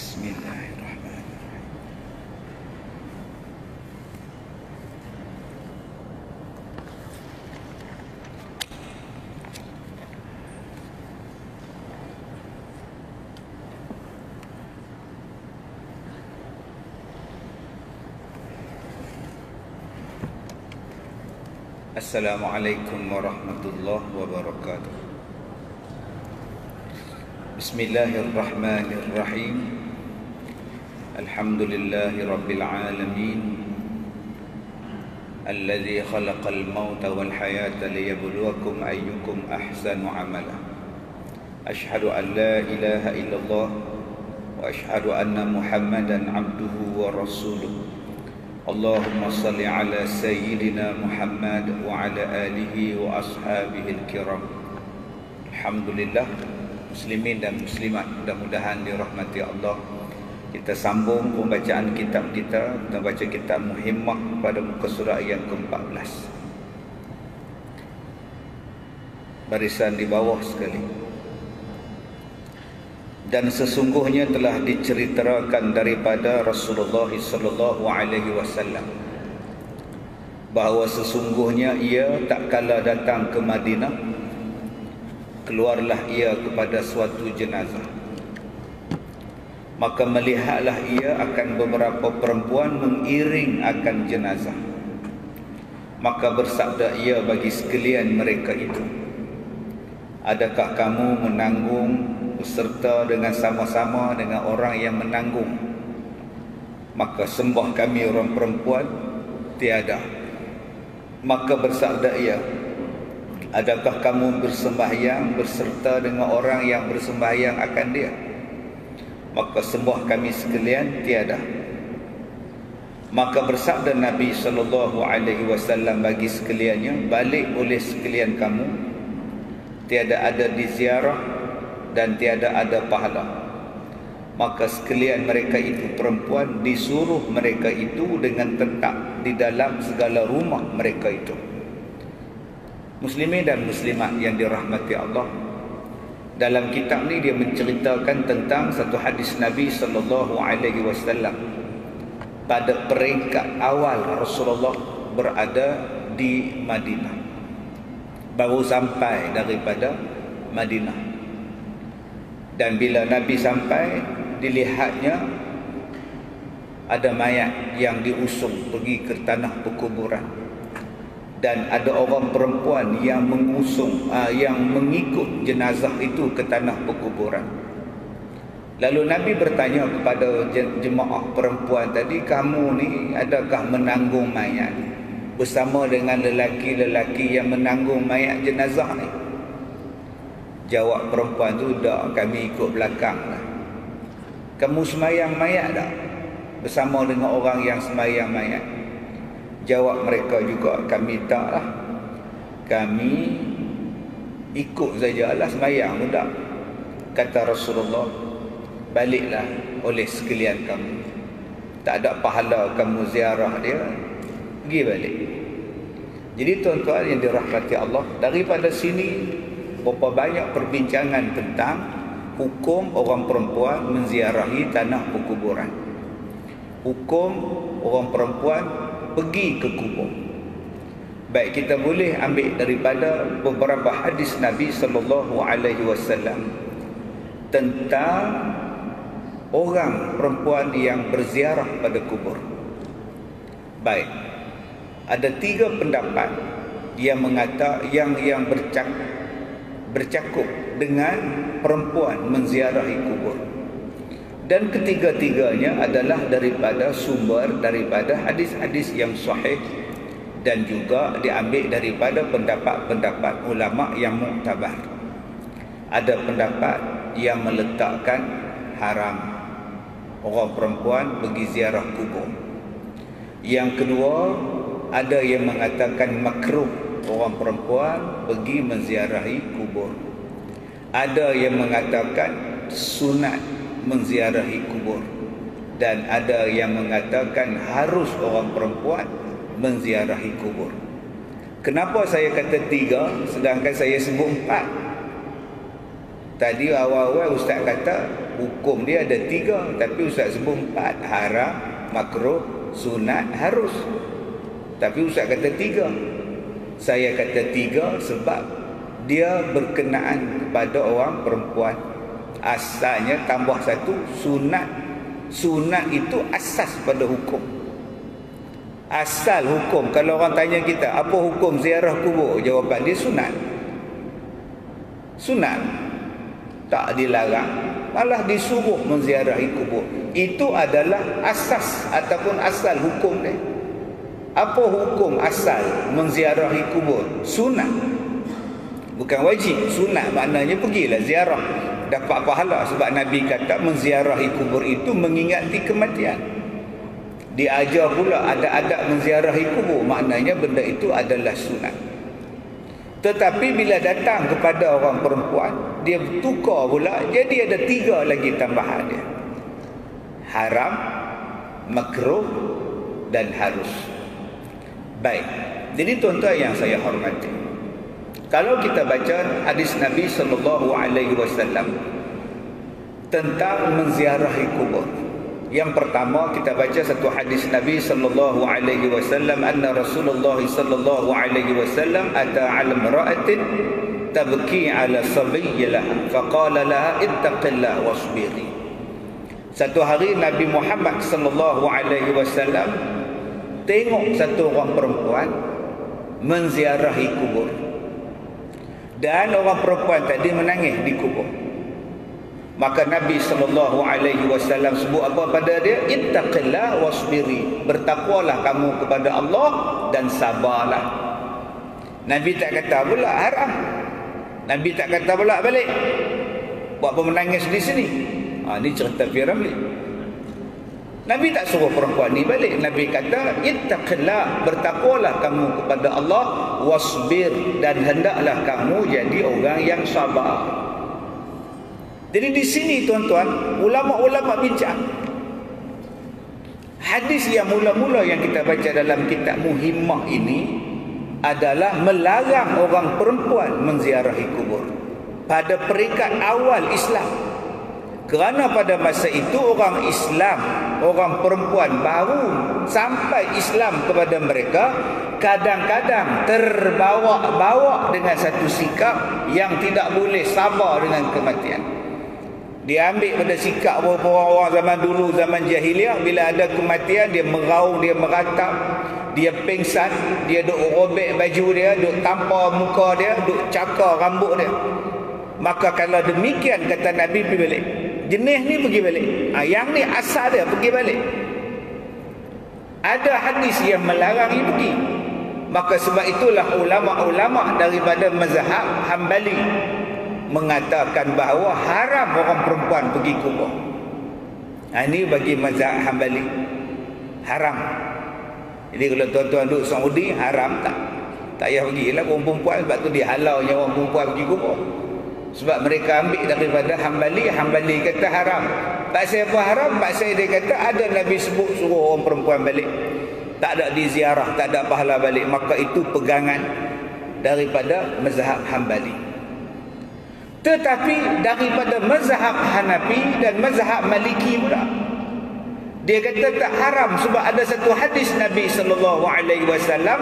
Bismillahirrahmanirrahim. Assalamualaikum warahmatullahi wabarakatuh. Bismillahirrahmanirrahim. Alhamdulillahi rabbil alamin. Alladzi khalaqal mauta wal hayata liyabluwakum ayyukum ahsanu amala. Ashhadu an la ilaha illallah wa ashhadu anna Muhammadan abduhu wa rasuluh. Allahumma salli ala sayyidina Muhammad wa ala alihi wa ashabihi al-kiram. Alhamdulillah, muslimin dan muslimat, mudah-mudahan dirahmati Allah. Kita sambung pembacaan kitab kita. Kita baca kitab Muhimmah pada muka surah yang ke-14. Barisan di bawah sekali. Dan sesungguhnya telah diceritakan daripada Rasulullah sallallahu alaihi wasallam bahawa sesungguhnya ia tak kala datang ke Madinah, keluarlah ia kepada suatu jenazah. Maka melihatlah ia akan beberapa perempuan mengiring akan jenazah. Maka bersabda ia bagi sekalian mereka itu, adakah kamu menanggung beserta dengan sama-sama dengan orang yang menanggung? Maka sembah kami orang perempuan, tiada. Maka bersabda ia, adakah kamu bersembahyang berserta dengan orang yang bersembahyang akan dia? Maka sembah kami sekalian, tiada. Maka bersabda Nabi SAW bagi sekaliannya, balik oleh sekalian kamu, tiada ada di ziarah dan tiada ada pahala. Maka sekalian mereka itu perempuan disuruh mereka itu dengan tetap di dalam segala rumah mereka itu. Muslimin dan muslimat yang dirahmati Allah, Dalam kitab ni dia menceritakan tentang satu hadis Nabi SAW. Pada peringkat awal Rasulullah berada di Madinah, baru sampai daripada Madinah. Dan bila Nabi sampai, dilihatnya ada mayat yang diusung pergi ke tanah perkuburan. Dan ada orang perempuan yang yang mengikut jenazah itu ke tanah perkuburan. Lalu Nabi bertanya kepada jemaah perempuan tadi, kamu ni adakah menanggung mayat bersama dengan lelaki-lelaki yang menanggung mayat jenazah ni? Jawab perempuan tu, tak, kami ikut belakang lah. Kamu semayang mayat tak? Bersama dengan orang yang semayang mayat? Jawab mereka juga, kami tak lah. Kami ikut sajalah semayang mudah. Kata Rasulullah, baliklah oleh sekalian kamu. Tak ada pahala kamu ziarah dia, pergi balik. Jadi tuan-tuan yang dirahmati Allah, daripada sini berapa banyak perbincangan tentang hukum orang perempuan menziarahi tanah perkuburan. Hukum orang perempuan pergi ke kubur. Baik, kita boleh ambil daripada beberapa hadis Nabi SAW tentang orang perempuan yang berziarah pada kubur. Baik, ada 3 pendapat yang bercakup dengan perempuan menziarahi kubur. Dan ketiga-tiganya adalah daripada sumber daripada hadis-hadis yang sahih dan juga diambil daripada pendapat-pendapat ulama yang muktabar. Ada pendapat yang meletakkan haram orang perempuan pergi ziarah kubur. Yang kedua, ada yang mengatakan makruh orang perempuan pergi menziarahi kubur. Ada yang mengatakan sunat menziarahi kubur, dan ada yang mengatakan harus orang perempuan menziarahi kubur. Kenapa saya kata 3 sedangkan saya sebut 4? Tadi awal-awal Ustaz kata hukum dia ada 3, tapi Ustaz sebut 4, haram, makruh, sunat, harus. Tapi Ustaz kata 3. Saya kata 3 sebab dia berkenaan kepada orang perempuan. Asalnya tambah 1 sunat. Sunat itu asas pada hukum. Asal hukum, kalau orang tanya kita apa hukum ziarah kubur, jawapan dia sunat. Sunat, tak dilarang, malah disuruh menziarahi kubur. Itu adalah asas ataupun asal hukum dia. Apa hukum asal menziarahi kubur? Sunat, bukan wajib. Sunat maknanya pergilah ziarah, dapat pahala. Sebab Nabi kata menziarahi kubur itu mengingati kematian. Diajar pula ada adab menziarahi kubur, maknanya benda itu adalah sunat. Tetapi bila datang kepada orang perempuan, dia tukar pula, jadi ada 3 lagi tambahan dia: haram, makruh dan harus. Baik, jadi tuan-tuan yang saya hormati, kalau kita baca hadis Nabi SAW tentang menziarahi kubur, yang pertama kita baca satu hadis Nabi SAW, anna Rasulullah SAW ata ala imra'atin tabki ala sabiyyilah faqala laha ittaqillah wasbiri. Satu hari Nabi Muhammad SAW tengok satu orang perempuan menziarahi kubur, dan orang perempuan tadi menangis di kubur. Maka Nabi SAW sebut apa pada dia? Ittaqillah wasbiri, bertakwalah kamu kepada Allah dan sabarlah. Nabi tak kata pula haram. Nabi tak kata pula balik, buat apa menangis di sini. Ini cerita Firamli. Nabi tak suruh perempuan ni balik. Nabi kata ittaqillah, bertakwalah kamu kepada Allah, wasbir, dan hendaklah kamu jadi orang yang sabar. Jadi di sini tuan-tuan, ulama-ulama bincang. Hadis yang mula-mula yang kita baca dalam kitab Muhimmah ini adalah melarang orang perempuan menziarahi kubur. pada peringkat awal Islam. Kerana pada masa itu orang Islam, orang perempuan baru sampai Islam kepada mereka, kadang-kadang terbawa-bawa dengan satu sikap yang tidak boleh sabar dengan kematian. Dia ambil pada sikap orang-orang zaman dulu, zaman jahiliah, bila ada kematian dia meraung, dia meratap, dia pengsan, dia duk robek baju dia, duk tampar muka dia, duk cakar rambut dia. Maka kalau demikian, kata Nabi, pergi balik. Jenis ni pergi balik. Yang ni asal dia pergi balik. Ada hadis yang melarang dia pergi. Maka sebab itulah ulama-ulama daripada mazhab Hambali mengatakan bahawa haram orang perempuan pergi kubur. Ini bagi mazhab Hambali. Haram. Jadi kalau tuan-tuan duduk Saudi, haram tak? Tak payah pergi lah orang perempuan. Sebab tu dihalaunya orang perempuan pergi kubur. Sebab mereka ambil daripada Hambali. Hambali kata haram. Tak saya apa haram? Tak saya dia kata ada Nabi sebut suruh orang perempuan balik. Tak ada diziarah, tak ada pahala balik. Maka itu pegangan daripada mazhab Hambali. Tetapi daripada mazhab Hanafi dan mazhab Maliki pula, dia kata tak haram. Sebab ada satu hadis Nabi SAW,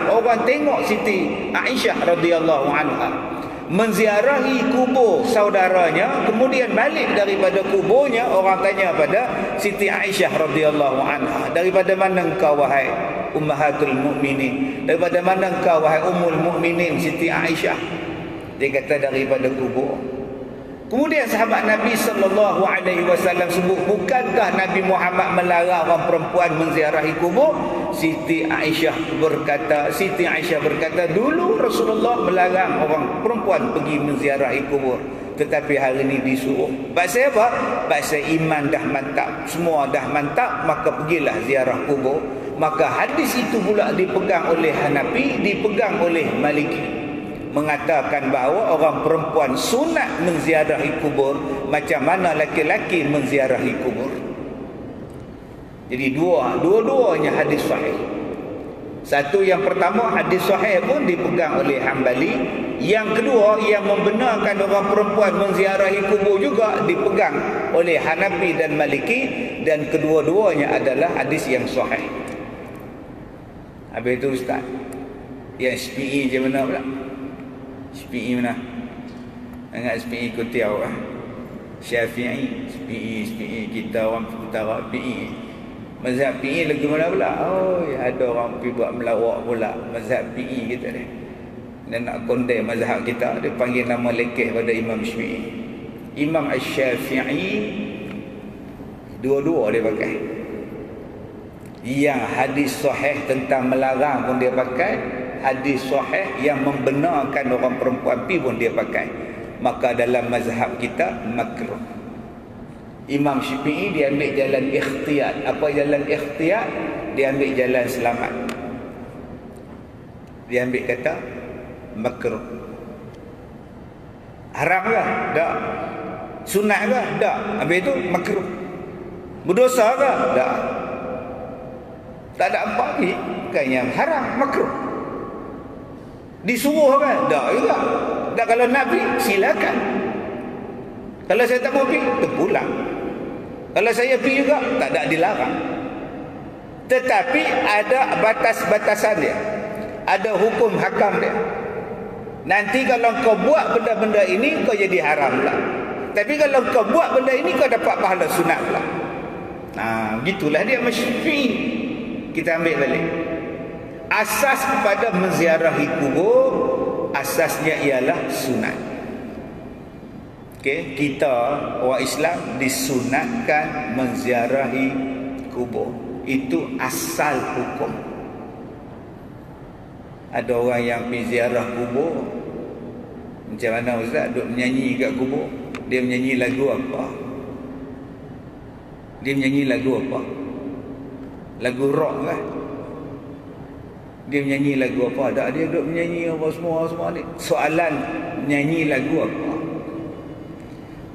orang tengok Siti Aisyah radhiyallahu anha menziarahi kubur saudaranya, kemudian balik daripada kuburnya, orang tanya pada Siti Aisyah radhiyallahu anha, daripada mana engkau wahai ummahatul mukminin? Daripada mana engkau wahai ummul mukminin Siti Aisyah? Dia kata daripada kubur. Kemudian sahabat Nabi SAW sebut, bukankah Nabi Muhammad melarang orang perempuan menziarahi kubur? Siti Aisyah berkata, dulu Rasulullah melarang orang perempuan pergi menziarahi kubur, tetapi hari ini disuruh. Pasal apa? Pasal iman dah mantap, semua dah mantap, maka pergilah ziarah kubur. Maka hadis itu pula dipegang oleh Hanafi, dipegang oleh Maliki, mengatakan bahawa orang perempuan sunat menziarahi kubur macam mana laki-laki menziarahi kubur. Jadi dua-duanya hadis sahih. Satu, yang pertama hadis sahih pun dipegang oleh Hambali. Yang kedua, yang membenarkan orang perempuan menziarahi kubur juga dipegang oleh Hanafi dan Maliki, dan kedua-duanya adalah hadis yang sahih. Habis itu Ustaz, yang SPE je mana pula? SPE mana? Ingat SPE Kutiau lah. Syafi'i, SPE kita orang utara PE. Mazhab PE lagi mana pula? Oh, ada orang pergi buat melawak pula mazhab PE kita ni. Dan nak condemn mazhab kita, dia panggil nama lekeh pada Imam Syafi'i. Imam Syafi'i dua-dua dia pakai. Yang hadis sahih tentang melarang pun dia pakai, hadis sahih yang membenarkan orang perempuan pi pun dia pakai. Maka dalam mazhab kita makruh. Imam Syafi'i dia ambil jalan ikhtiyat. Apa jalan ikhtiyat? Dia ambil jalan selamat. Dia ambil kata makruh. Haram ke? Tak. Sunat ke? Tak. Habis itu makruh. Berdosa ke? Tak. Tak ada apa lagi. Kan yang haram, makruh. Disuruh kan? Tak juga. Tak, kalau nak pergi, silakan. Kalau saya tak mau pergi, terpulang. Kalau saya pergi juga, tak ada dilarang. Tetapi ada batas-batasan dia. Ada hukum hakam dia. Nanti kalau kau buat benda-benda ini, kau jadi haram lah. Tapi kalau kau buat benda ini, kau dapat pahala sunat lah. Begitulah dia Syafi'i. Kita ambil balik. Asas kepada menziarahi kubur, asasnya ialah sunat. Okey, kita orang Islam disunatkan menziarahi kubur. Itu asal hukum. Ada orang yang pergi ziarah kubur, macam mana Ustaz duk menyanyi kat kubur? Dia menyanyi lagu apa? Dia menyanyi lagu apa? Lagu rock kan? Dia menyanyi lagu apa? Tak, dia duk menyanyi apa semua ni. Soalan, menyanyi lagu apa?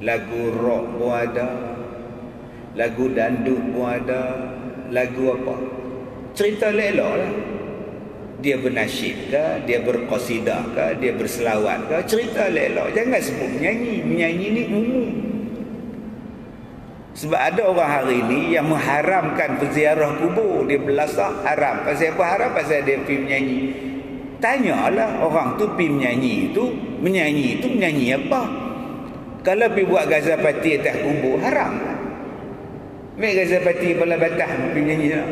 Lagu rock pun ada, lagu dandut pun ada, lagu apa? Cerita lelok lah. Dia bernasyid ke, dia berqasidah ke, dia berselawat ke, cerita elok. Jangan sebut menyanyi. Menyanyi ni umum. Sebab ada orang hari ni yang mengharamkan berziarah kubur. Dia belasah haram. Pasal apa haram? Pasal dia pergi menyanyi. Tanyalah orang tu pergi menyanyi tu. Menyanyi tu menyanyi apa? Kalau pergi buat gazapati atas kubur, haram. Ambil gazapati kepala batah pergi menyanyi sana.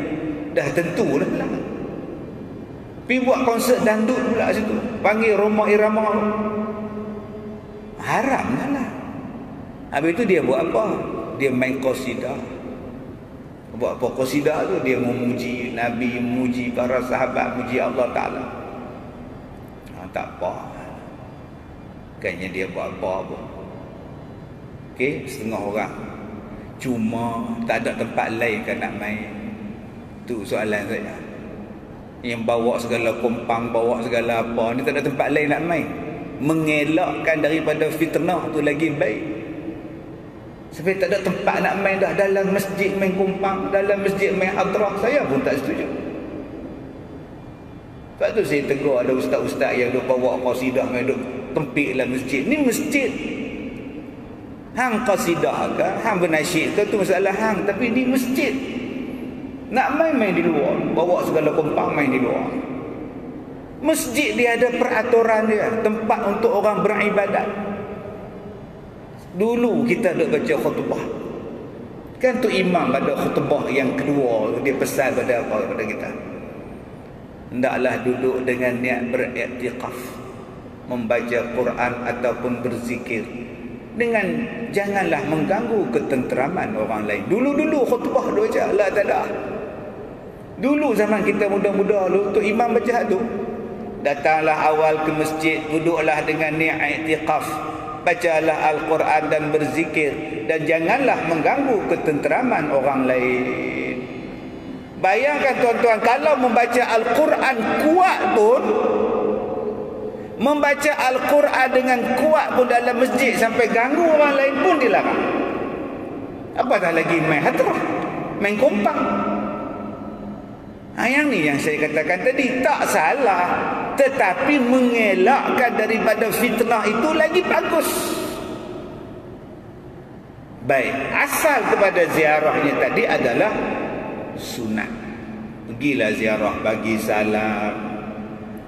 Dah tentulah lah. Pergi buat konsert dandut pula situ. Panggil Roma Irama. Haram lah. Habis tu dia buat apa? Dia main qasidah. Buat apa qasidah tu? Dia memuji Nabi, memuji para sahabat, memuji Allah Ta'ala. Tak apa. Kayaknya dia buat apa pun. Okey, setengah orang. Cuma tak ada tempat lain kan nak main. Tu soalan saya. Yang bawa segala kompang, bawa segala apa, ni tak ada tempat lain nak main. Mengelakkan daripada fitnah tu lagi baik. Sebab tak ada tempat nak main dah. Dalam masjid main kumpang, dalam masjid main hadrah, saya pun tak setuju. Sebab tu saya tegur ada ustaz-ustaz yang duk bawa qasidah main duk tempik dalam masjid. Ni masjid. Hang qasidah ke, hang bernasyid ke, tu masalah hang. Tapi ni masjid. Nak main-main di luar, bawa segala kumpang main di luar. Masjid dia ada peraturan dia, tempat untuk orang beribadat. Dulu kita duk baca khutbah. Kan tu imam pada khutbah yang kedua, dia pesan pada apa kepada kita? Hendaklah duduk dengan niat beriktikaf, membaca Quran ataupun berzikir. Dengan janganlah mengganggu ketenteraman orang lain. Dulu-dulu khutbah duk baca, Allah tak ada. Dulu zaman kita muda-muda dulu tu imam baca tu. Datanglah awal ke masjid, duduklah dengan niat iktikaf. Bacalah Al-Quran dan berzikir. Dan janganlah mengganggu ketenteraman orang lain. Bayangkan tuan-tuan, kalau membaca Al-Quran kuat pun, membaca Al-Quran dengan kuat pun dalam masjid sampai ganggu orang lain pun dilarang. Apatah lagi main hadrah, main kompang. Yang ni yang saya katakan tadi, tak salah, tetapi mengelakkan daripada fitnah itu lagi bagus. Baik, asal kepada ziarahnya tadi adalah sunat. Pergilah ziarah, bagi salam,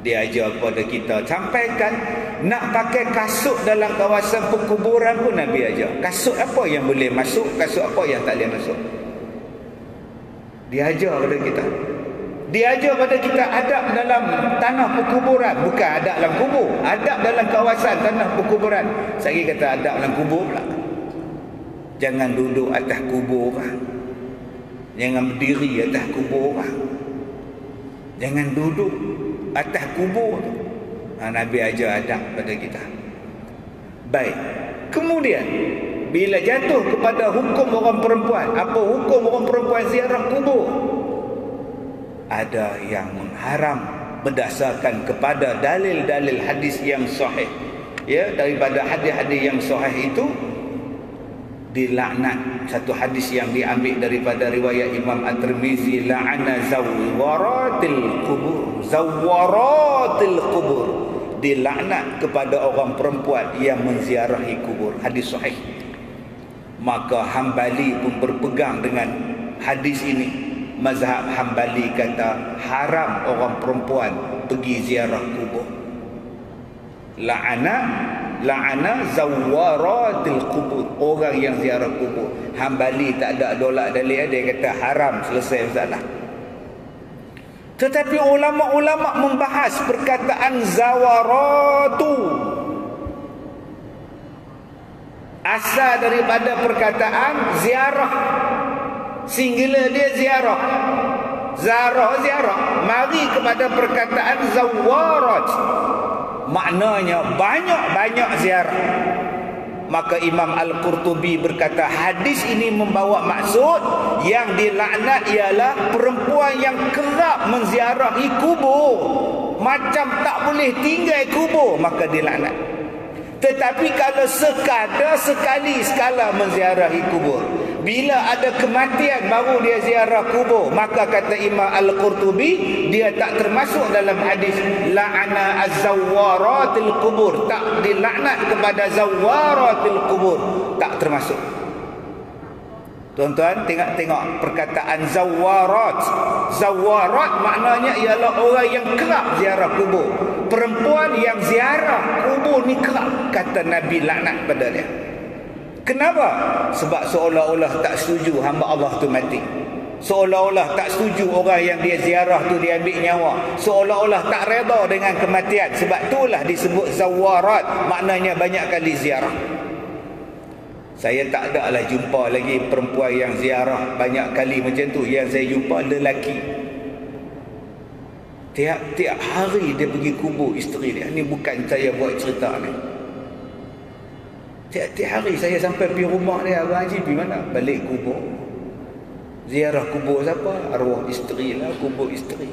dia ajar kepada kita. Sampaikan nak pakai kasut dalam kawasan perkuburan pun Nabi ajar. Kasut apa yang boleh masuk, kasut apa yang tak boleh masuk. Dia ajar kepada kita. Dia ajar pada kita adab dalam tanah perkuburan. Bukan adab dalam kubur, adab dalam kawasan tanah perkuburan. Saya kata adab dalam kubur pula. Jangan duduk atas kubur orang. Jangan berdiri atas kubur orang. Jangan duduk atas kubur. Nabi ajar adab pada kita. Baik. Kemudian bila jatuh kepada hukum orang perempuan, apa hukum orang perempuan ziarah kubur? Ada yang mengharam berdasarkan kepada dalil-dalil hadis yang sahih. Ya, daripada hadis-hadis yang sahih itu dilaknat. Satu hadis yang diambil daripada riwayat Imam At-Tirmizi, la'ana zawwaratil qubur. Zawwaratil qubur, dilaknat kepada orang perempuan yang menziarahi kubur. Hadis sahih. Maka Hambali pun berpegang dengan hadis ini. Mazhab Hambali kata haram orang perempuan pergi ziarah kubur. La'ana zawwaratil qubur, orang yang ziarah kubur. Hambali tak ada dolak dalil, dia kata haram, selesai masalah. Tetapi ulama-ulama membahas perkataan zawaratu. Asal daripada perkataan ziarah, singular dia ziarah. Ziarah. Mari kepada perkataan zawarat, maknanya banyak-banyak ziarah. Maka Imam Al-Qurtubi berkata hadis ini membawa maksud yang dilaknat ialah perempuan yang kerap menziarahi kubur, macam tak boleh tinggal kubur, maka dilaknat. Tetapi kalau sekali sekala menziarahi kubur, Bila ada kematian baru dia ziarah kubur. Maka kata Imam Al-Qurtubi, dia tak termasuk dalam hadis la'ana az-zawwaratil kubur, tak dilaknat kepada zawwaratil kubur, tak termasuk. Tuan-tuan tengok perkataan zawarat. Zawarat maknanya ialah orang yang kerap ziarah kubur. Perempuan yang ziarah kubur ni kerap, kata Nabi laknat pada dia. Kenapa? Sebab seolah-olah tak setuju hamba Allah tu mati. Seolah-olah tak setuju orang yang dia ziarah tu dia ambil nyawa. Seolah-olah tak reda dengan kematian. Sebab itulah disebut zawarat, maknanya banyak kali ziarah. Saya tak ada lah jumpa lagi perempuan yang ziarah banyak kali macam tu. Yang saya jumpa lelaki, tiap hari dia pergi kubur isteri dia. Ni bukan saya buat cerita ni. Tiap hari saya sampai pergi rumah dia, Abang Haji pergi mana? Balik kubur. Ziarah kubur siapa? Arwah isteri lah, kubur isteri.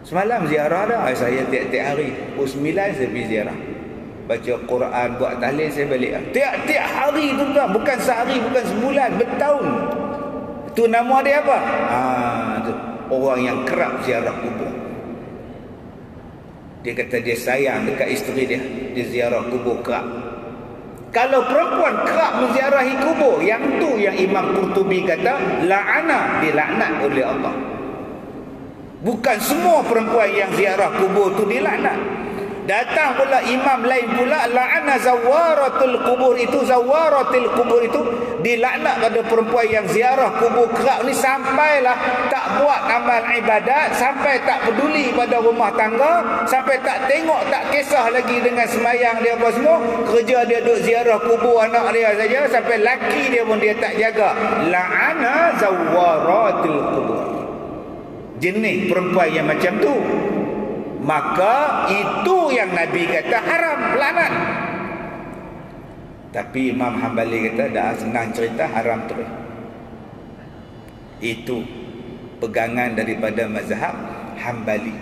Semalam ziarah dah. Saya tiap hari pukul 9 saya pergi ziarah, baca Quran, buat tahlil, saya balik. Tiap hari tu tuan, bukan sehari, bukan sebulan, bertahun. Tu nama dia apa? Tu orang yang kerap ziarah kubur. Dia kata dia sayang dekat isteri dia, dia ziarah kubur kerap. Kalau perempuan kerap menziarahi kubur, yang tu yang Imam Qurtubi kata la'ana, dilaknat oleh Allah. Bukan semua perempuan yang ziarah kubur tu dilaknat. Datang pula imam lain pula la'ana zawaratul kubur itu, zawaratul kubur itu dilaknat pada perempuan yang ziarah kubur kerap ni, sampailah tak buat amal ibadat, sampai tak peduli pada rumah tangga, sampai tak tengok, tak kisah lagi dengan semayang dia apa semua, kerja dia duduk ziarah kubur anak dia saja, sampai laki dia pun dia tak jaga. La'ana zawaratul kubur, jenis perempuan yang macam tu. Maka itu yang Nabi kata haram, laknat. Tapi Imam Hambali kata dah senang cerita, haram terus. Itu pegangan daripada mazhab Hambali.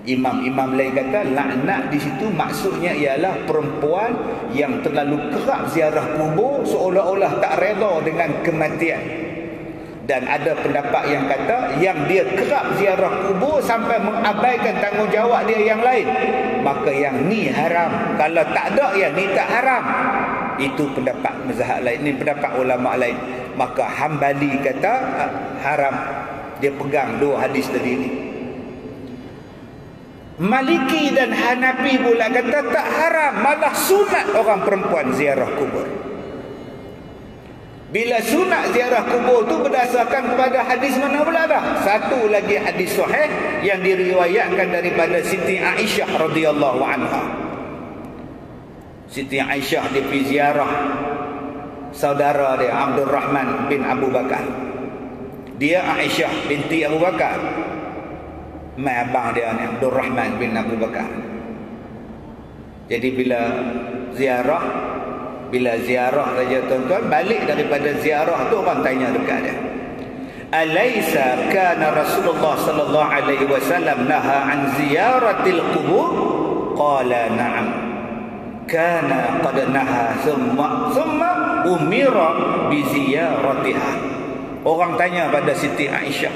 Imam-imam lain kata laknat di situ maksudnya ialah perempuan yang terlalu kerap ziarah kubur, seolah-olah tak reda dengan kematian. Dan ada pendapat yang kata yang dia kerap ziarah kubur sampai mengabaikan tanggungjawab dia yang lain, maka yang ni haram. Kalau tak ada, yang ni tak haram. Itu pendapat mazhab lain, ni pendapat ulama lain. Maka Hambali kata haram. Dia pegang dua hadis tadi ni. Maliki dan Hanafi pula kata tak haram, malah sunat orang perempuan ziarah kubur. Bila sunat ziarah kubur tu berdasarkan kepada hadis mana pula dah? Satu lagi hadis sahih yang diriwayatkan daripada Siti Aisyah radhiyallahu anha. Siti Aisyah dia pergi ziarah saudara dia Abdul Rahman bin Abu Bakar. Dia Aisyah binti Abu Bakar, mai abang dia ni Abdul Rahman bin Abu Bakar. Jadi bila ziarah saja tuan-tuan, balik daripada ziarah tu orang tanya dekat dia, alaisa kana Rasulullah sallallahu alaihi wasallam naha an ziyaratil qubur? Qala na'am, kana qad naha thumma umira bi ziyaratiha. Orang tanya pada Siti Aisyah,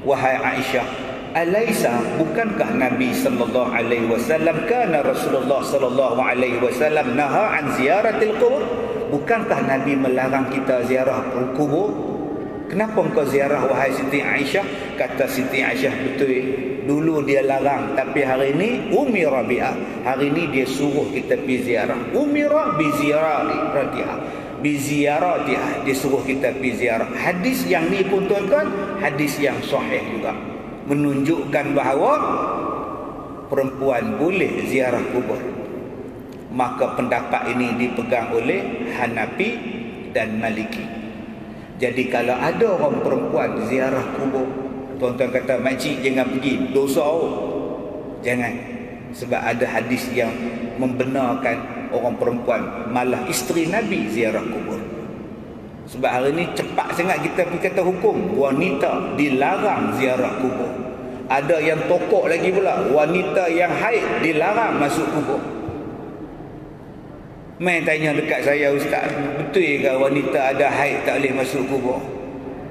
wahai Aisyah, alaisa, bukankah Nabi sallallahu alaihi wasallam, kana Rasulullah sallallahu alaihi wasallam naha an ziyaratil qubur? Bukankah Nabi melarang kita ziarah kubur? Kenapa engkau ziarah wahai Siti Aisyah? Kata Siti Aisyah, betul, dulu dia larang, tapi hari ini umira biha, hari ini dia suruh kita pergi ziarah. Umira bi ziyaratiha, bi ziyaratiha, dia suruh kita pergi ziarah. Hadis yang ni pun tuan-tuan, hadis yang sahih juga, menunjukkan bahawa perempuan boleh ziarah kubur. Maka pendapat ini dipegang oleh Hanafi dan Maliki. Jadi kalau ada orang perempuan ziarah kubur, tuan-tuan kata, makcik jangan pergi, dosa. Jangan. Sebab ada hadis yang membenarkan orang perempuan, malah isteri Nabi ziarah kubur. Sebab hari ni cepat sangat kita pergi kata hukum wanita dilarang ziarah kubur. Ada yang tokok lagi pula, wanita yang haid dilarang masuk kubur. Main tanya dekat saya, ustaz, betul ke wanita ada haid tak boleh masuk kubur?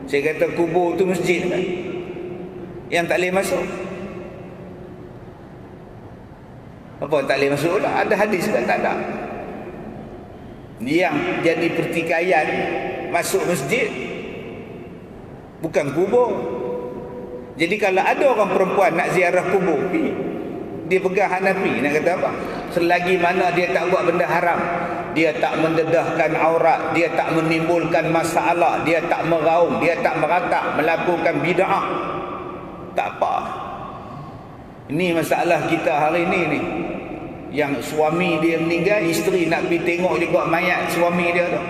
Saya kata kubur tu masjid kan, yang tak boleh masuk. Apa tak boleh masuk lah? Ada hadis kan? Tak ada. Yang jadi pertikaian masuk masjid bukan kubur. Jadi kalau ada orang perempuan nak ziarah kubur, dia pegang Hanafi, nak kata apa? Selagi mana dia tak buat benda haram, dia tak mendedahkan aurat, dia tak menimbulkan masalah, dia tak meraung, dia tak meratak, melakukan bid'ah, tak apa. Ini masalah kita hari ini ni. Yang suami dia meninggal, isteri nak pergi tengok juga mayat suami dia tu.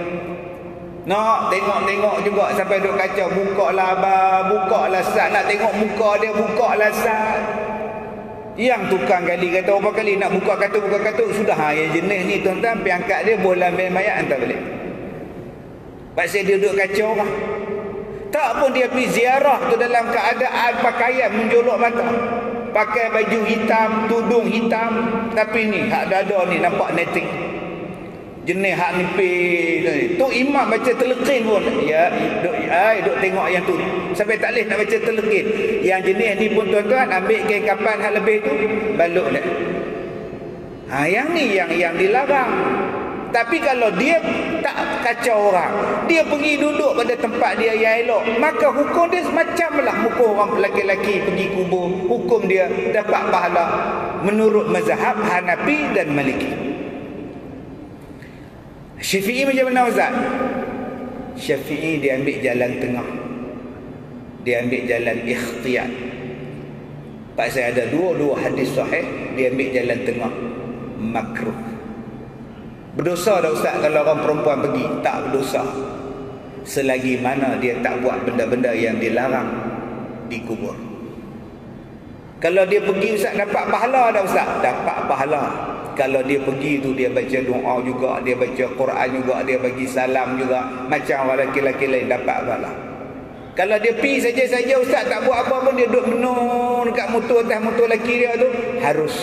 Nak tengok-tengok juga sampai duk kacau, bukalah abang, bukalah sat, nak tengok muka dia, bukalah sat. Yang tukang kali kata berapa kali nak buka katuk, sudah yang jenis ni tuan-tuan, pergi angkat dia, boleh ambil mayat hantar balik. Pasal dia duduk kacau lah. Tak pun dia pergi ziarah tu dalam keadaan pakaian menjolok mata, pakai baju hitam, tudung hitam, tapi ni hak dada ni nampak neting, jenis hak nipis tu. Imam baca telekin pun ya, duk tengok yang tu sampai tak boleh nak baca telekin. Yang jenis ni pun tuan-tuan, ambil kain kapan hak lebih tu, balut dia. Yang ni yang dilarang. Tapi kalau dia tak kacau orang, dia pergi duduk pada tempat dia yang elok, maka hukum dia macamlah hukum orang lelaki-lelaki pergi kubur. Hukum dia dapat pahala menurut mazhab Hanafi dan Maliki. Syafi'i macam mana ustaz? Syafi'i dia ambil jalan tengah, dia ambil jalan ikhtiyar. Pasal ada dua hadis sahih, dia ambil jalan tengah, makruh. Berdosa dah ustaz kalau orang perempuan pergi? Tak berdosa, selagi mana dia tak buat benda-benda yang dilarang di kubur. Kalau dia pergi ustaz, dapat pahala dah ustaz? Dapat pahala. Kalau dia pergi tu, dia baca doa juga, dia baca Quran juga, dia bagi salam juga, macam orang lelaki-lelaki lain, dapat pahala. Kalau dia pergi saja-saja ustaz, tak buat apa pun, dia duduk menung dekat motor, atas motor lelaki dia tu, harus.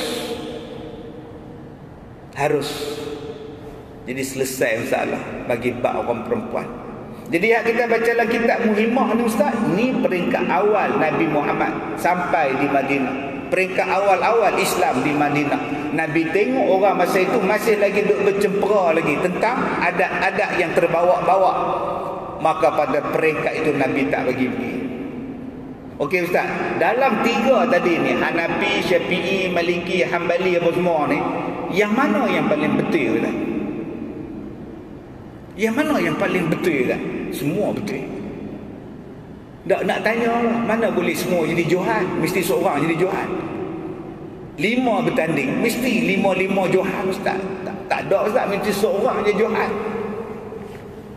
Jadi selesai masalah bagi bab orang perempuan. Jadi yang kita baca dalam kitab Muhimmah ni ustaz, ni peringkat awal Nabi Muhammad sampai di Madinah. Peringkat awal-awal Islam di Madinah. Nabi tengok orang masa itu masih lagi duk bercempera lagi tentang adat-adat yang terbawa-bawa. Maka pada peringkat itu Nabi tak bagi pergi. Okey ustaz, dalam tiga tadi ni, Hanafi, Syafi'i, Maliki, Hambali apa semua ni, yang mana yang paling betul ustaz? Yang mana yang paling betul kan? Semua betul. Tak nak tanya lah, mana boleh semua jadi johan? Mesti seorang jadi johan. 5 bertanding, mesti 5-5 johan ustaz? Tak ada ustaz, mesti seorang je johan.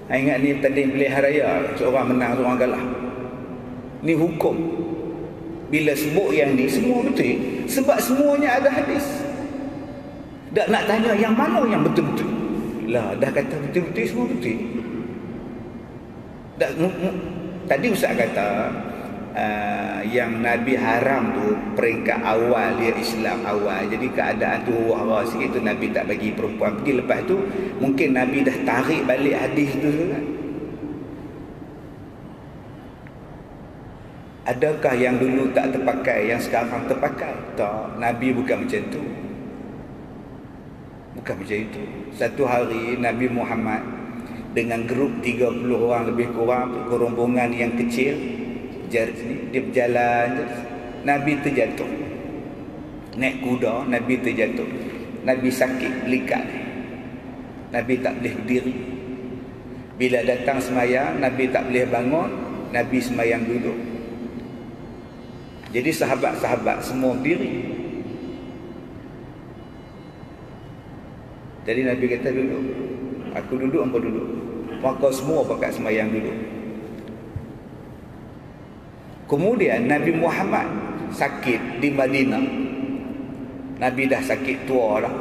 Ingat ni bertanding pilihan raya, seorang menang, seorang kalah. Ni hukum. Bila sebut yang ni, semua betul. Sebab semuanya ada hadis. Tak nak tanya yang mana yang betul-betul. Lah, dah kata betul-betul semua betul. Tadi ustaz kata yang Nabi haram tu peringkat awal dia Islam awal. Jadi keadaan tu wah sikit tu Nabi tak bagi perempuan pergi. Lepas tu mungkin Nabi dah tarik balik hadis tu kan. Adakah yang dulu tak terpakai yang sekarang terpakai? Tak, Nabi bukan macam tu. Bukan macam itu. Satu hari Nabi Muhammad dengan grup 30 orang lebih kurang, rombongan yang kecil, dia berjalan, Nabi terjatuh. Naik kuda, Nabi terjatuh. Nabi sakit belikat. Nabi tak boleh berdiri. Bila datang semayang, Nabi tak boleh bangun, Nabi semayang duduk. Jadi sahabat-sahabat semua berdiri. Jadi Nabi kata duduk. Aku duduk, engkau duduk. Maka semua pakat semayang duduk. Kemudian Nabi Muhammad sakit di Madinah. Nabi dah sakit tua dah.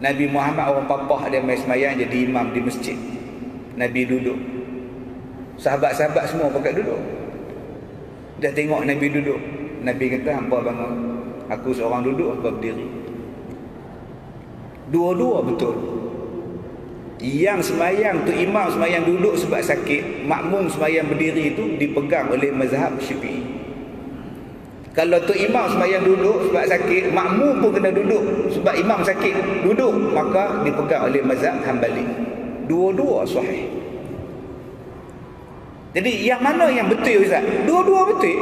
Nabi Muhammad orang papah dia main semayang jadi imam di masjid. Nabi duduk. Sahabat-sahabat semua pakat duduk. Dah tengok Nabi duduk. Nabi kata, hampa bangun. Aku seorang duduk, hampa berdiri. Dua-dua betul. Yang semayang tu imam semayang duduk sebab sakit, makmum semayang berdiri itu dipegang oleh mazhab Syafi'i. Kalau tu imam semayang duduk sebab sakit, makmum pun kena duduk sebab imam sakit duduk, maka dipegang oleh mazhab Hambali. Dua-dua sahih. Jadi yang mana yang betul Ustaz? Dua-dua betul.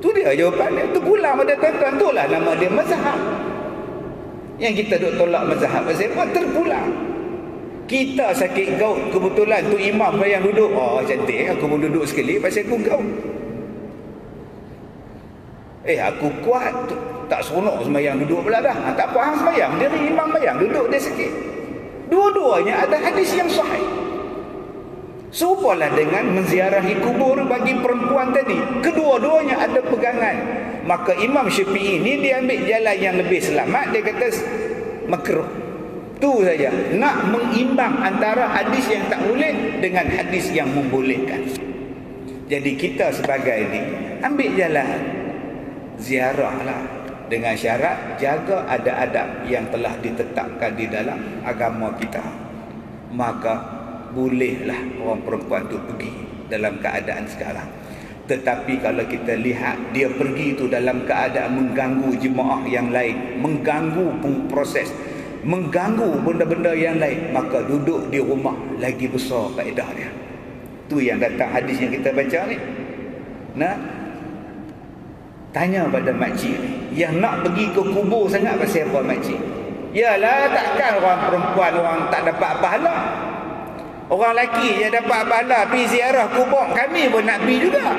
Tu dia jawapan dia. Tu pulang pada tuan-tuan, tu lah nama dia mazhab. Yang kita duk tolak mazhab pasal apa? Terpulang. Kita sakit gout, kebetulan tu imam yang duduk. Oh cantik, aku pun duduk sekali pasal aku gout. Aku kuat, tak seronok semayang duduk pula dah. Tak faham semayang, diri imam semayang duduk, dia sakit. Dua-duanya ada hadis yang sahih. Serupalah dengan menziarahi kubur bagi perempuan tadi. Kedua-duanya ada pegangan. Maka Imam Syafi'i ini dia ambil jalan yang lebih selamat. Dia kata makruh. Tu saja. Nak mengimbang antara hadis yang tak boleh dengan hadis yang membolehkan. Jadi kita sebagai ni ambil jalan ziarah lah, dengan syarat jaga adab-adab yang telah ditetapkan di dalam agama kita. Maka bolehlah orang perempuan tu pergi dalam keadaan sekarang. Tetapi kalau kita lihat dia pergi tu dalam keadaan mengganggu jemaah yang lain, mengganggu proses, mengganggu benda-benda yang lain, maka duduk di rumah lagi besar kaedah dia. Tu yang datang hadis yang kita baca ni. Nah, tanya pada makcik ni, yang nak pergi ke kubur sangat pasal apa makcik? Yalah, takkan orang perempuan orang tak dapat pahala. Orang lelaki je dapat pahala pergi ziarah kubur, kami pun nak pergi juga.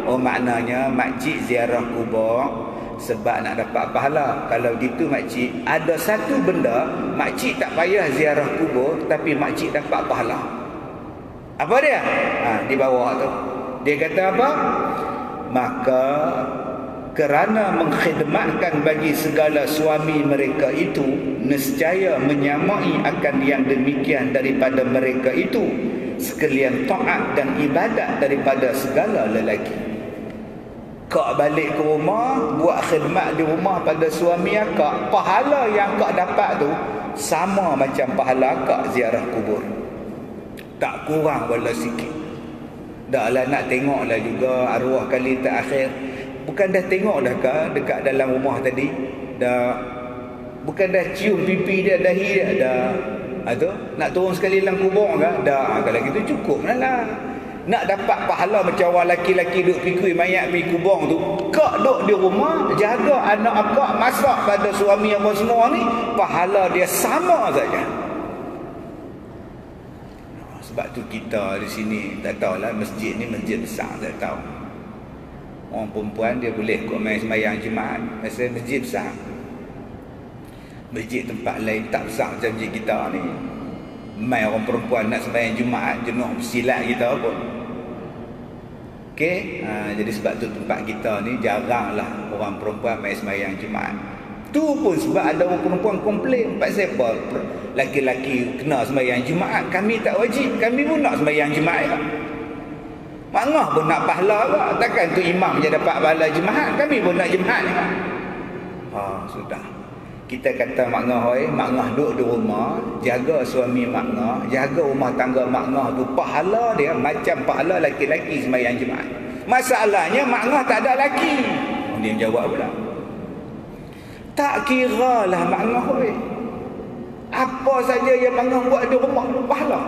Oh, maknanya makcik ziarah kubur sebab nak dapat pahala. Kalau gitu makcik, ada satu benda makcik tak payah ziarah kubur tapi makcik dapat pahala. Apa dia? Di bawah tu dia kata apa? Maka kerana mengkhidmatkan bagi segala suami mereka itu, nescaya menyamai akan yang demikian daripada mereka itu, sekalian taat dan ibadat daripada segala lelaki. Kak balik ke rumah, buat khidmat di rumah pada suami akak, pahala yang kak dapat tu sama macam pahala akak ziarah kubur. Tak kurang wala sikit. Dah lah nak tengoklah juga arwah kali terakhir. Bukan dah tengok dah ke dekat dalam rumah tadi? Dah, bukan dah cium pipi dia, dahi dia? Dah. Tu nak turun sekali dalam kubur ke? Dah. Kalau gitu cukup lah. Nak dapat pahala macam orang laki-laki duk pikui mayat pergi kubur tu, kak duk di rumah jaga anak akak, masak pada suami apa semua ni, pahala dia sama saja. Sebab tu kita di sini tak tahulah, masjid ni masjid besar, tak tahu. Orang perempuan dia boleh ikut main sembahyang Jumaat pasal masjid besar. Masjid tempat lain tak besar macam masjid kita ni. Mai orang perempuan nak sembahyang Jumaat jenuh bersilat kita pun. Okey, jadi sebab tu tempat kita ni jaranglah orang perempuan main sembahyang Jumaat. Tu pun sebab ada orang perempuan komplain pasal apa? Laki-laki kena sembahyang Jumaat, kami tak wajib, kami pun nak sembahyang Jumaat ya. Mangah pun nak pahala ke? Takkan tu imam je dapat pahala Jumaat, kami pun nak Jumaat ya. Sudah. Kita kata makngah oi, makngah duduk di rumah, jaga suami makngah, jaga rumah tangga makngah tu, pahala dia macam pahala laki-laki sembahyang Jumaat. Masalahnya makngah tak ada laki. Dia jawab pula. Tak kiralah makngah oi. Apa saja yang makngah buat di rumah tu pahala.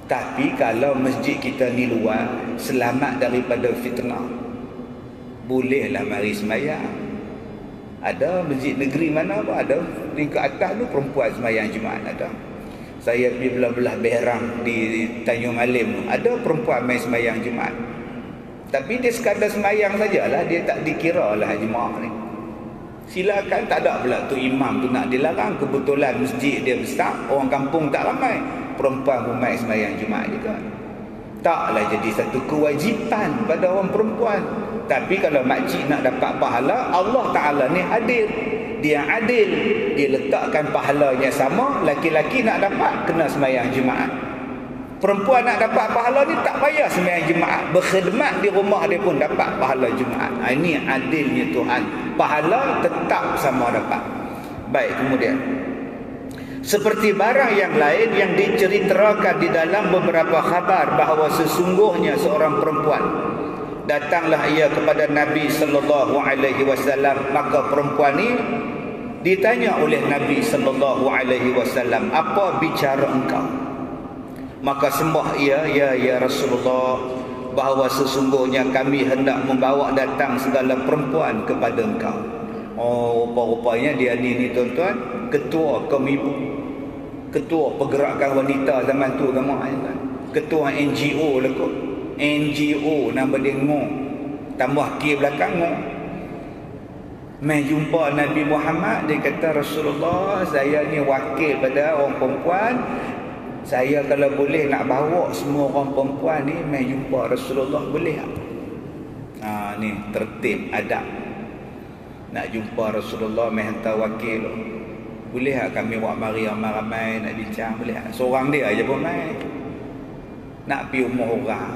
Tapi kalau masjid kita ni luar, selamat daripada fitnah, bolehlah mari sembahyang. Ada masjid negeri mana apa ada di ke atas tu perempuan sembahyang Jumaat ada. Saya pergi belah-belah Berang di Tanjung Alim tu, ada perempuan main sembahyang Jumaat. Tapi dia sekadar sembahyang sajalah, dia tak dikiralah jemaah ni. Silakan, tak ada pula tu imam tu nak dilarang. Kebetulan masjid dia besar, orang kampung tak ramai, perempuan pun main sembahyang Jumaat juga. Taklah jadi satu kewajipan pada orang perempuan. Tapi kalau makcik nak dapat pahala, Allah Ta'ala ni hadir. Dia adil. Dia letakkan pahalanya sama. Laki-laki nak dapat, kena sembahyang Jumaat. Perempuan nak dapat pahala ni tak payah sembahyang Jumaat. Berkhidmat di rumah dia pun dapat pahala Jumaat. Ini adilnya Tuhan. Pahala tetap sama dapat. Baik, kemudian seperti barang yang lain yang diceritakan di dalam beberapa khabar bahawa sesungguhnya seorang perempuan datanglah ia kepada Nabi sallallahu alaihi wasallam, maka perempuan ini ditanya oleh Nabi sallallahu alaihi wasallam, apa bicara engkau? Maka sembah ia, ya Rasulullah, bahawa sesungguhnya kami hendak membawa datang segala perempuan kepada engkau. Oh, rupa-rupanya dia ni tuan-tuan, ketua Komibu, ketua pergerakan wanita zaman tu kan, ketua NGO lah kot. NGO nama dia Ngo, tambah K belakang Ngo. Mai jumpa Nabi Muhammad, dia kata, Rasulullah, saya ni wakil pada orang perempuan. Saya kalau boleh nak bawa semua orang perempuan ni mai jumpa Rasulullah, boleh tak? Ni tertib adab. Nak jumpa Rasulullah mai hantar wakil. Boleh tak kami buat mari ramai-ramai nak bincang? Boleh tak? Seorang dia aja pun mai. Nak pergi rumah orang,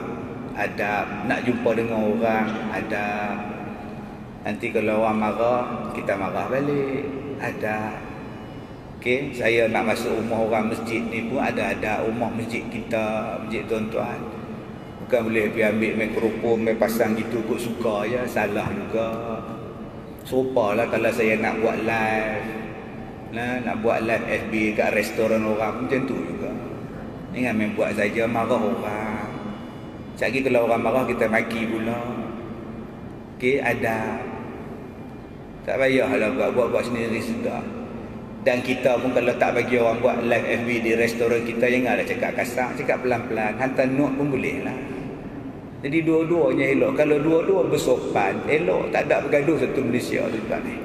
adab. Nak jumpa dengan orang, adab. Nanti kalau orang marah, kita marah balik, adab. Okey, saya nak masuk rumah orang masjid ni pun ada rumah masjid kita, masjid tuan-tuan. Bukan boleh pergi ambil mikrofon, mai pasang gitu kot suka je, salah juga. Serupalah kalau saya nak buat live, nak buat live FB kat restoran orang, macam tu juga. Ingat main buat saja, marah orang. Sekejap lagi kalau orang marah, kita maki pula. Okey, ada. Tak payahlah buat sendiri sudah. Dan kita pun kalau tak bagi orang buat live FB di restoran kita, janganlah cakap kasar, cakap pelan-pelan. Hantar note pun boleh lah. Jadi dua-duanya elok. Kalau dua-dua bersopan, elok. Tak ada bergaduh satu Malaysia tuan ni.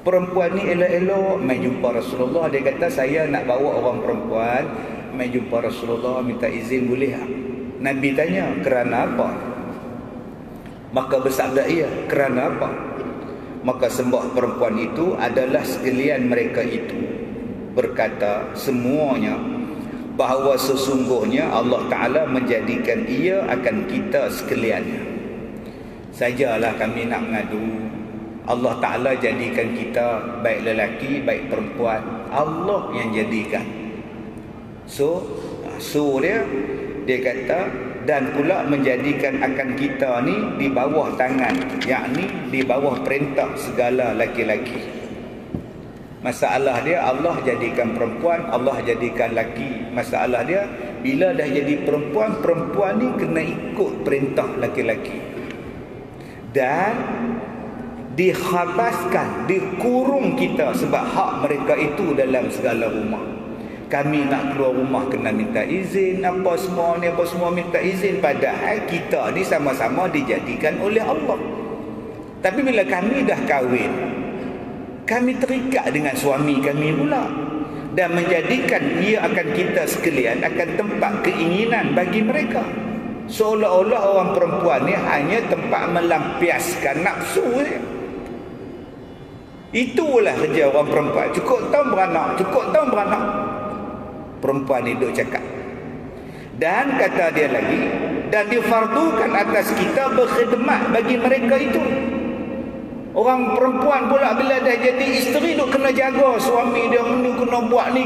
Perempuan ni elok-elok mai jumpa Rasulullah. Dia kata, saya nak bawa orang perempuan mai jumpa Rasulullah, minta izin boleh tak? Nabi tanya, kerana apa? Maka bersabda ia, kerana apa? Maka sembah perempuan itu adalah sekalian mereka itu berkata semuanya bahawa sesungguhnya Allah Ta'ala menjadikan ia akan kita sekaliannya. Sajalah kami nak mengadu, Allah Ta'ala jadikan kita, baik lelaki baik perempuan, Allah yang jadikan. So dia kata, dan pula menjadikan akan kita ni di bawah tangan, yakni di bawah perintah segala laki-laki. Masalah dia, Allah jadikan perempuan, Allah jadikan laki. Masalah dia, bila dah jadi perempuan, perempuan ni kena ikut perintah laki-laki. Dan dikhabaskan, dikurung kita sebab hak mereka itu dalam segala rumah. Kami nak keluar rumah kena minta izin, apa semua minta izin. Padahal kita ni sama-sama dijadikan oleh Allah. Tapi bila kami dah kahwin, kami terikat dengan suami kami pula, dan menjadikan ia akan kita sekalian, akan tempat keinginan bagi mereka. Seolah-olah orang perempuan ni hanya tempat melampiaskan nafsu saja. Itulah kerja orang perempuan. Cukup tahun beranak. Perempuan ni duk cakap. Dan kata dia lagi, dan difardukan atas kita berkhidmat bagi mereka itu. Orang perempuan pula bila dah jadi isteri duk kena jaga suami dia, kena buat ni.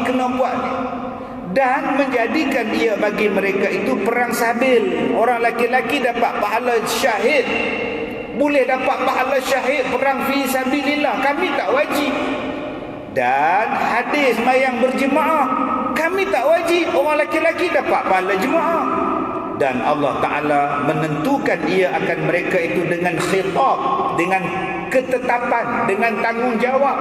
Dan menjadikan ia bagi mereka itu perang sabil. Orang laki-laki dapat pahala syahid, boleh dapat pahala syahid perang fi sabilillah. Kami tak wajib. Dan hadis mayang berjemaah, kami tak wajib. Orang laki-laki dapat pahala jemaah. Dan Allah Ta'ala menentukan ia akan mereka itu dengan khitab, dengan ketetapan, dengan tanggungjawab.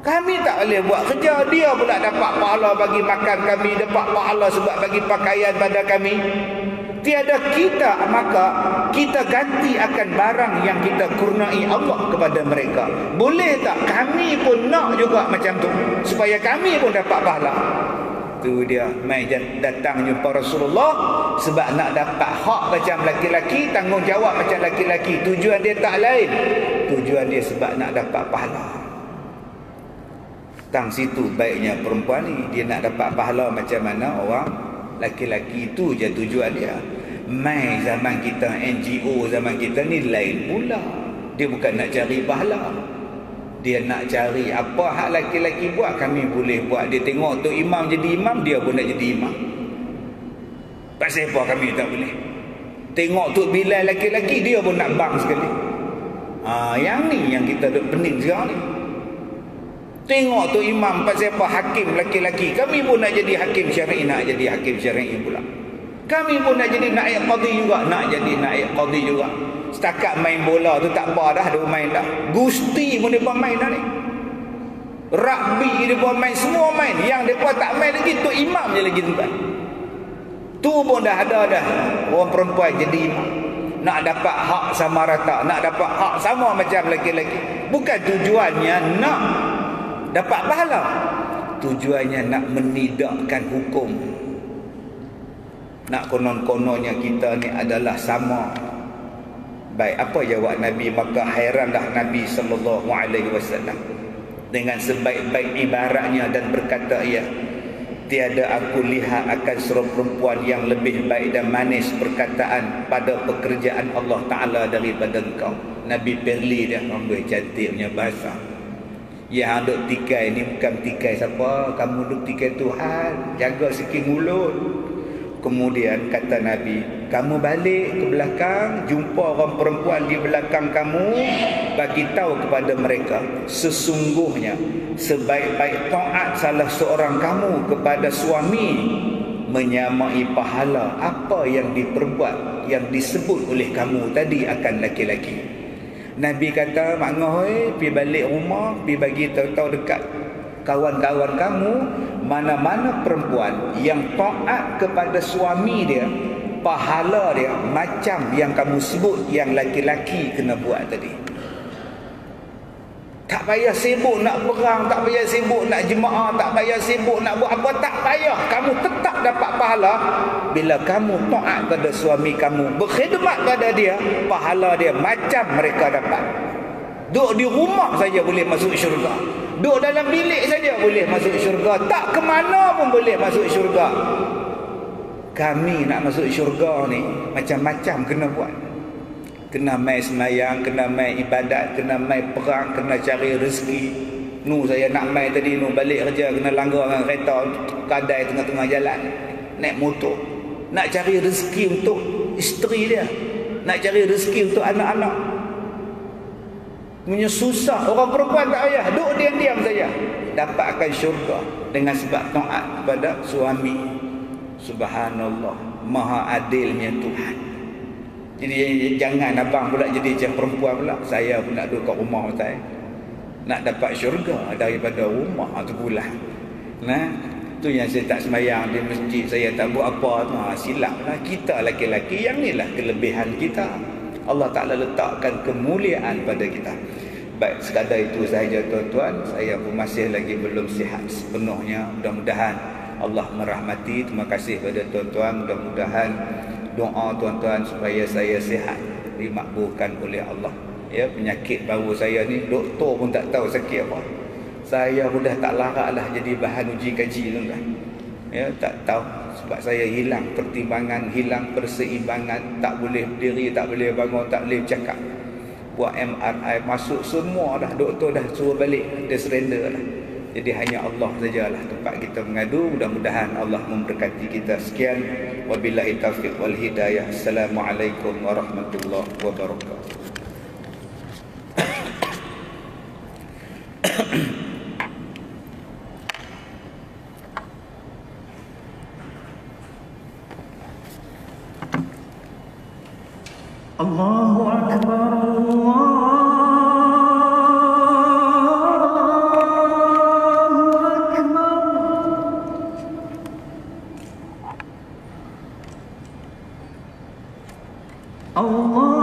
Kami tak boleh buat kerja, dia pula dapat pahala bagi makan kami, dapat pahala sebab bagi pakaian pada kami. Tiada kita, maka kita ganti akan barang yang kita kurniai Allah kepada mereka. Boleh tak? Kami pun nak juga macam tu, supaya kami pun dapat pahala. Tu dia, mai datang jumpa Rasulullah sebab nak dapat hak macam laki-laki, tanggungjawab macam laki-laki. Tujuan dia tak lain, tujuan dia sebab nak dapat pahala. Tang situ baiknya perempuan ni, dia nak dapat pahala macam mana orang laki-laki. Itu je tujuan dia. Mai zaman kita, NGO zaman kita ni lain pula. Dia bukan nak cari pahala, Dia nak cari apa hak laki-laki buat, kami boleh buat. Dia tengok tu imam jadi imam, dia pun nak jadi imam. Pasal apa kami tak boleh? Tengok tu Bilal laki-laki, dia pun nak bang sekali. Yang ni yang kita duk pening sekarang ni. Tengok tu imam pasal apa hakim laki-laki, kami pun nak jadi hakim syar'i, nak jadi hakim syar'i pula. Kami pun nak jadi naib qadi juga, nak jadi naib qadi juga. Setakat main bola tu tak apa dah, dia main dah. Gusti pun dia main dah ni. Rugby dia main, semua main. Yang dia tak main lagi tu imam je lagi tuan. Tu pun dah ada dah orang perempuan jadi imam. Nak dapat hak sama rata, nak dapat hak sama macam lelaki-lelaki. Bukan tujuannya nak dapat pahala, tujuannya nak menidakkan hukum. Nak konon-kononnya kita ni adalah sama. Baik, apa jawab Nabi? Maka hairanlah Nabi SAW dengan sebaik-baik ibaratnya dan berkata, ia tiada aku lihat akan seorang perempuan yang lebih baik dan manis perkataan pada pekerjaan Allah Ta'ala daripada engkau. Nabi perli dia, ambil cantiknya bahasa. Yang duk tikai ni bukan tikai siapa, kamu duk tikai Tuhan, jaga sikit mulut. Kemudian kata Nabi, kamu balik ke belakang, jumpa orang perempuan di belakang kamu, bagi tahu kepada mereka, sesungguhnya sebaik-baik taat salah seorang kamu kepada suami menyamai pahala apa yang diperbuat, yang disebut oleh kamu tadi akan laki-laki. Nabi kata, maknanya pergi balik rumah, pergi bagi tahu dekat kawan-kawan kamu, mana-mana perempuan yang taat kepada suami dia, pahala dia macam yang kamu sebut yang laki-laki kena buat tadi. Tak payah sibuk nak perang, tak payah sibuk nak jemaah, tak payah sibuk nak buat apa, tak payah. Kamu tetap dapat pahala bila kamu taat pada suami kamu, berkhidmat pada dia, pahala dia macam mereka dapat. Duduk di rumah saja boleh masuk syurga. Duduk dalam bilik saja boleh masuk syurga. Tak ke mana pun boleh masuk syurga. Kami nak masuk syurga ni macam-macam kena buat. Kena mai semayang, kena mai ibadat, kena mai perang, kena cari rezeki. Nu saya nak mai tadi, nu balik kerja kena langgar dengan kereta kadai tengah-tengah jalan, naik motor. Nak cari rezeki untuk isteri dia, nak cari rezeki untuk anak-anak. Punya susah. Orang perempuan tak payah, duduk diam-diam saja, dapatkan syurga dengan sebab taat kepada suami. Subhanallah, maha adilnya Tuhan. Jadi jangan abang pula jadi macam perempuan pula. Saya pun nak duduk kat rumah saya, nak dapat syurga daripada rumah tu pula. Nah, tu yang saya tak semayang di masjid, saya tak buat apa tu. Silap lah. Kita laki-laki, yang inilah kelebihan kita. Allah Ta'ala letakkan kemuliaan pada kita. Baik, sekadar itu sahaja tuan-tuan. Saya pun masih lagi belum sihat sepenuhnya. Mudah-mudahan Allah merahmati. Terima kasih pada tuan-tuan. Mudah-mudahan doa tuan-tuan supaya saya sihat dimakbulkan oleh Allah. Ya, penyakit baru saya ni, doktor pun tak tahu sakit apa. Saya pun dah tak larat lah jadi bahan uji kaji tuan-tuan. Ya, tak tahu sebab saya hilang pertimbangan, hilang perseimbangan, tak boleh berdiri, tak boleh bangun, tak boleh bercakap. Buat MRI masuk semua dah, doktor dah suruh balik, dia surrender lah. Jadi hanya Allah sajalah tempat kita mengadu. Mudah-mudahan Allah memberkati kita. Sekian, wabillahi taufiq wal hidayah. Assalamualaikum warahmatullahi wabarakatuh. Allahu Akbar, Allahu Akbar, Allah